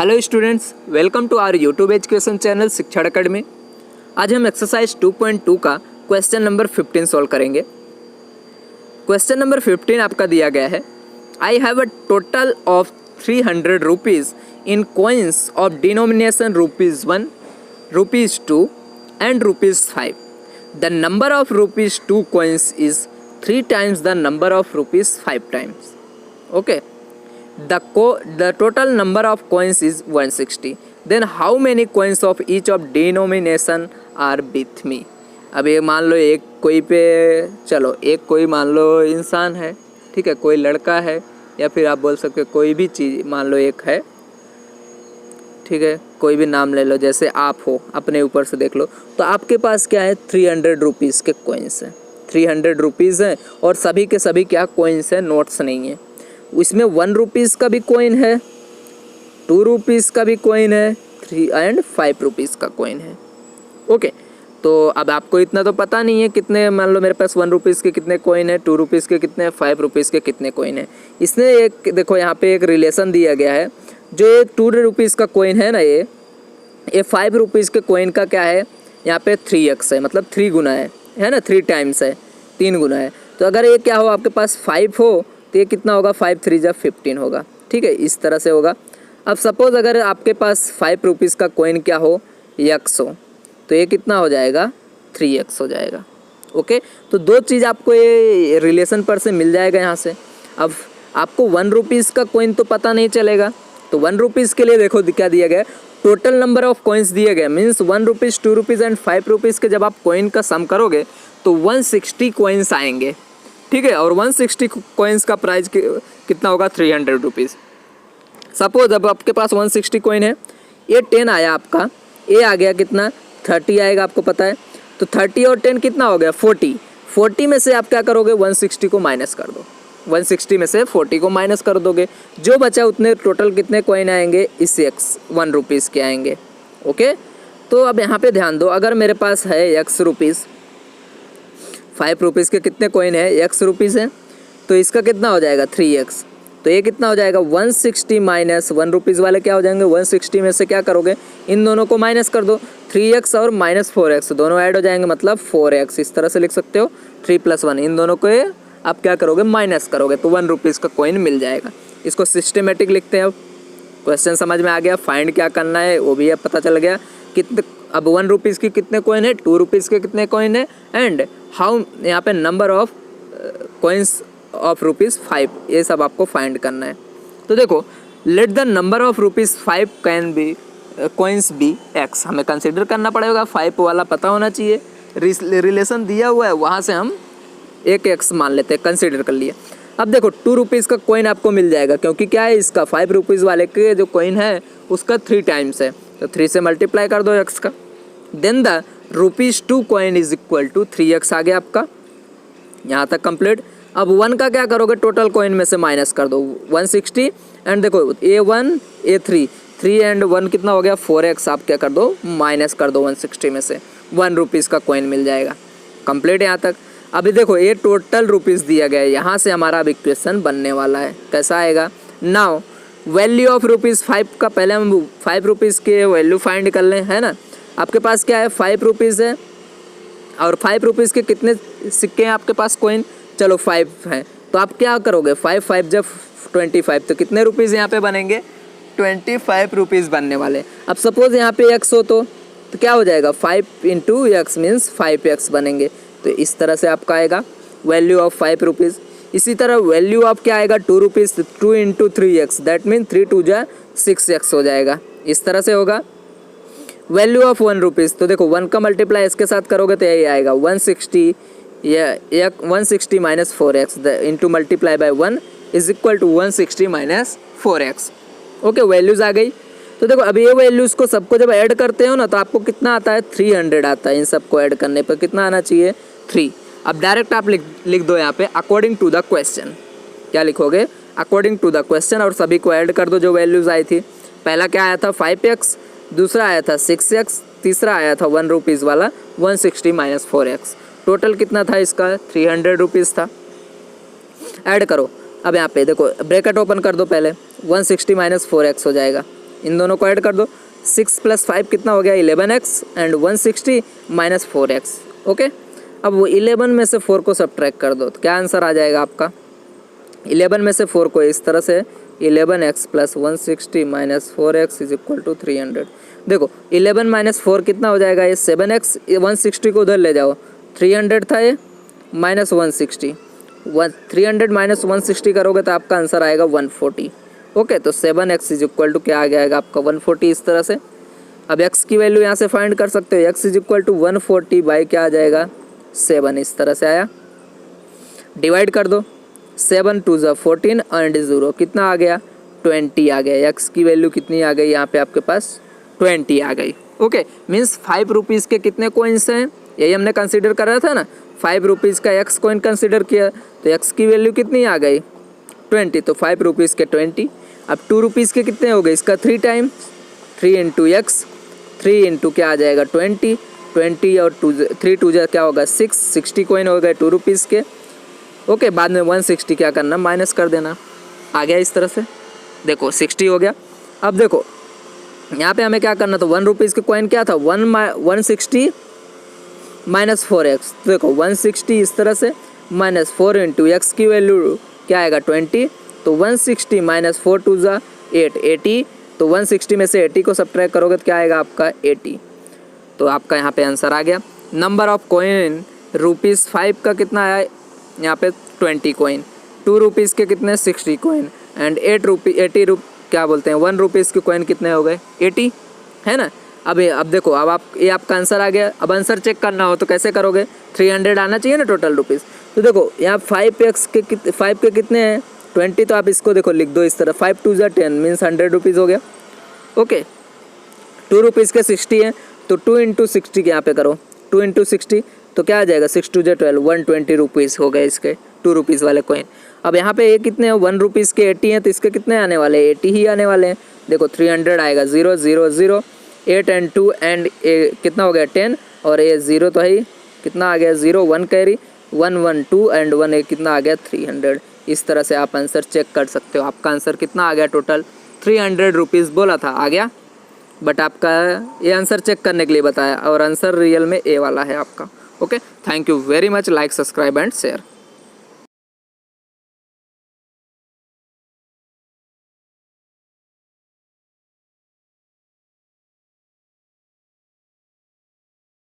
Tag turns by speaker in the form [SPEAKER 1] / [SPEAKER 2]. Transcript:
[SPEAKER 1] Hello students, welcome to our YouTube education channel Shikshan academy. आज हम exercise 2.2 का question number 15 solve करेंगे। Question number 15 आपका दिया गया है, I have a total of 300 rupees in coins of denomination ₹1, ₹2 and ₹5। The number of ₹2 coins is 3 times the number of ₹5 times. Okay. The total number of coins is 160. Then how many coins of each of denomination are with me? अब ये मान लो एक कोई पे, चलो एक कोई मान लो इंसान है, ठीक है, कोई लड़का है, या फिर आप बोल सकते हो कोई भी चीज़ मान लो एक है, ठीक है, कोई भी नाम ले लो, जैसे आप हो, अपने ऊपर से देख लो। तो आपके पास क्या है, 300 रुपीज़ के कॉइन्स हैं, 300 रुपीज़ हैं और सभी के सभी क्या कॉइन्स हैं, नोट्स नहीं है। इसमें 1 रुपीज़ का भी कॉइन है, 2 रुपीज़ का भी कॉइन है, 3 एंड 5 रुपीज़ का कॉइन है। ओके, तो अब आपको इतना तो पता नहीं है कितने, मान लो मेरे पास 1 रुपीज़ के कितने कॉइन है, 2 रुपीज़ के कितने, 5 रुपीज़ के कितने कॉइन है। इसने एक देखो यहाँ पे एक रिलेशन दिया गया है, जो ये 2 रुपीज़ का कॉइन है ना, ये 5 रुपीज़ के कॉइन का क्या है, यहाँ पे 3x है, मतलब 3 गुना है ना, 3 टाइम्स है, 3 गुना है। तो अगर ये क्या हो, आपके पास 5 हो तो ये कितना होगा, 5 3 जा 15 होगा, ठीक है, इस तरह से होगा। अब सपोज़ अगर आपके पास 5 रुपीज़ का कॉइन क्या हो, x हो, तो ये कितना हो जाएगा, 3x हो जाएगा। ओके, तो दो चीज़ आपको ये रिलेशन पर से मिल जाएगा यहाँ से। अब आपको 1 रुपीज़ का कॉइन तो पता नहीं चलेगा, तो 1 रुपीज़ के लिए देखो क्या दिया गया है, टोटल नंबर ऑफ कॉइन्स दिए गए, means 1 rupees 2 rupees and 5 rupees के जब आप कॉइन का सम करोगे तो 160 कॉइन्स आएंगे, ठीक है, और 160 कॉइन्स का प्राइस कितना होगा, 300 रुपीज़। सपोज अब आपके पास 160 कॉइन है, ये 10 आया आपका, ये आ गया कितना, 30 आएगा, आपको पता है। तो 30 और 10 कितना हो गया, 40 में से आप क्या करोगे, 160 को माइनस कर दो, 160 में से 40 को माइनस कर दोगे, जो बचा उतने टोटल कितने कॉइन आएंगे, इससे 1 रुपीज़ के आएंगे। ओके, तो अब यहाँ पे ध्यान दो, अगर मेरे पास है x रुपीज़, 5 रुपीज़ के कितने कॉइन है, x रुपीज़ है, तो इसका कितना हो जाएगा, 3x। तो ये कितना हो जाएगा, 160 माइनस 1 रुपीज़ वाले क्या हो जाएंगे, 160 में से क्या करोगे, इन दोनों को माइनस कर दो, 3x और माइनस 4x दोनों ऐड हो जाएंगे, मतलब 4x। इस तरह से लिख सकते हो, 3 + 1, इन दोनों को आप क्या करोगे, माइनस करोगे, तो 1 रुपीज़ का कॉइन मिल जाएगा। इसको सिस्टमेटिक लिखते हैं। अब क्वेश्चन समझ में आ गया, फाइंड क्या करना है वो भी अब पता चल गया। कितने, अब 1 रुपीज़ की कितने कॉइन है, 2 रुपीज़ के कितने कॉइन है, एंड हाउ, यहाँ पे नंबर ऑफ कॉइन्स ऑफ ₹5, ये सब आपको फाइंड करना है। तो देखो, let the number of ₹5 can be coins be x, हमें कंसिडर करना पड़ेगा, 5 वाला पता होना चाहिए, रिलेशन दिया हुआ है, वहाँ से हम एक x मान लेते हैं, कंसिडर कर लिया। अब देखो 2 रुपीज़ का कॉइन आपको मिल जाएगा, क्योंकि क्या है, इसका 5 रुपीज़ वाले के जो कॉइन है उसका 3 टाइम्स है, तो 3 से मल्टीप्लाई कर दो x का। Then the ₹2 coin is equal to 3x आ गया आपका, यहाँ तक कंप्लीट। अब 1 का क्या करोगे, टोटल कॉइन में से माइनस कर दो 160, एंड देखो A1 A3 3 एंड 1 कितना हो गया, 4x, आप क्या कर दो, माइनस कर दो 160 में से, 1 रुपीज़ का कॉइन मिल जाएगा, कंप्लीट यहाँ तक। अभी देखो ये टोटल रुपीज़ दिया गया है, यहाँ से हमारा अब इक्वेशन बनने वाला है, कैसा आएगा, नाउ वैल्यू ऑफ ₹5 का पहले हम 5 रुपीज़ के वैल्यू फाइंड कर लें, है ना। आपके पास क्या है, 5 रुपीज़ है, और 5 रुपीज़ के कितने सिक्के हैं आपके पास कॉइन, चलो 5 हैं, तो आप क्या करोगे, 5 5 जब 25, तो कितने रुपीज़ यहाँ पे बनेंगे, 25 रुपीज़ बनने वाले। अब सपोज़ यहाँ पे x हो तो क्या हो जाएगा, 5 × x मीन्स 5x बनेंगे, तो इस तरह से आपका आएगा वैल्यू ऑफ 5 रुपीज़। इसी तरह वैल्यू ऑफ क्या आएगा, 2 रुपीज़, 2 × 3x, दैट मीन 3 2 जा 6x हो जाएगा, इस तरह से होगा। वैल्यू ऑफ 1 रुपीज़, तो देखो 1 का मल्टीप्लाई इसके साथ करोगे तो यही आएगा, 160 या 160 minus 4x into multiply by 1 is equal to 160 minus 4x। Okay, values आ गई। तो देखो अभी ये वैल्यूज़ को सबको जब ऐड करते हो ना, तो आपको कितना आता है, 300 आता है, इन सबको ऐड करने पर कितना आना चाहिए, 3। अब डायरेक्ट आप लिख दो यहाँ पे अकॉर्डिंग टू द क्वेश्चन, क्या लिखोगे, अकॉर्डिंग टू द क्वेश्चन, और सभी को ऐड कर दो जो वैल्यूज़ आई थी। पहला क्या आया था, 5x, दूसरा आया था 6x, तीसरा आया था 1 रुपीज़ वाला 160 माइनस 4x, टोटल कितना था इसका, 300 रुपीज़ था। ऐड करो, अब यहाँ पे देखो ब्रैकेट ओपन कर दो, पहले 160 माइनस 4x हो जाएगा, इन दोनों को ऐड कर दो। 6 + 5 कितना हो गया 11x एंड 160 - 4x। ओके, अब वो 11 में से 4 को सब्ट्रैक्ट कर दो तो क्या आंसर आ जाएगा आपका। 11 में से 4 को इस तरह से 11x + 160 - 4x = 300। देखो 11 - 4 कितना हो जाएगा ये 7x, 160 को उधर ले जाओ, 300 था ये -160, 300 - 160 करोगे तो आपका आंसर आएगा 140। ओके, तो 7x = क्या आ जाएगा आपका 140 इस तरह से। अब x की वैल्यू यहाँ से फाइंड कर सकते हो, x = 140 बाई क्या आ जाएगा 7 इस तरह से आया। डिवाइड कर दो, 7 × 2 = 14 एंड 0 कितना आ गया 20 आ गया। x की वैल्यू कितनी आ गई यहाँ पे आपके पास 20 आ गई। ओके, मीन्स 5 रुपीज़ के कितने कॉइन्स हैं यही हमने कंसिडर कर रहा था ना, 5 रुपीज़ का x कॉइन कंसिडर किया तो x की वैल्यू कितनी आ गई 20, तो 5 रुपीज़ के 20। अब 2 रुपीज़ के कितने हो गए इसका 3 टाइम्स, 3 × x, 3 × क्या आ जाएगा 20, 20 और 3 × 2 क्या होगा 6, 60 कॉइन हो गए 2 रुपीज़ के। ओके, बाद में 160 क्या करना माइनस कर देना, आ गया इस तरह से। देखो 60 हो गया। अब देखो यहाँ पे हमें क्या करना था, 1 रुपीज़ के कॉइन क्या था 160 - 4x। तो देखो 160 इस तरह से -4 × x की वैल्यू क्या आएगा 20, तो 160 - 4 × 2 = 8, 80। तो 160 में से 80 को सब्ट्रैक्ट करोगे तो क्या आएगा आपका 80। तो आपका यहाँ पे आंसर आ गया। नंबर ऑफ कॉइन ₹5 का कितना आया यहाँ पे 20 कॉइन, 2 रुपीज़ के कितने 60 कॉइन एंड 80 क्या बोलते हैं 1 रुपीज़ के कॉइन कितने हो गए 80, है ना। अब देखो, अब आप ये आपका आंसर आ गया। अब आंसर चेक करना हो तो कैसे करोगे, 300 आना चाहिए ना टोटल रुपीज़। तो देखो यहाँ 5 के कितने हैं 20, तो आप इसको देखो लिख दो इस तरह, 5 × 2 = 10 मीन्स 100 रुपीज़ हो गया। ओके, 2 रुपीज़ के 60 हैं तो 2 × 60 के यहाँ पे करो, 2 × 60 तो क्या आ जाएगा 6 × 2 = 12, 120 रुपीज़ हो गए इसके 2 रुपीज़ वाले कॉइन। अब यहाँ पे ये कितने हैं 1 रुपीज़ के 80 हैं तो इसके कितने आने वाले हैं 80 ही आने वाले हैं। देखो 300 आएगा 0 0 0, 8 एंड 2 एंड कितना हो गया 10 और ये 0 तो है ही, कितना आ गया 0 1 कैरी 1 1 2 एंड 1 कितना आ गया 300। इस तरह से आप आंसर चेक कर सकते हो। आपका आंसर कितना आ गया टोटल 300 रुपीज़ बोला था आ गया, बट आपका ये आंसर चेक करने के लिए बताया और आंसर रियल में ए वाला है आपका। Okay, thank you very much, like subscribe and share.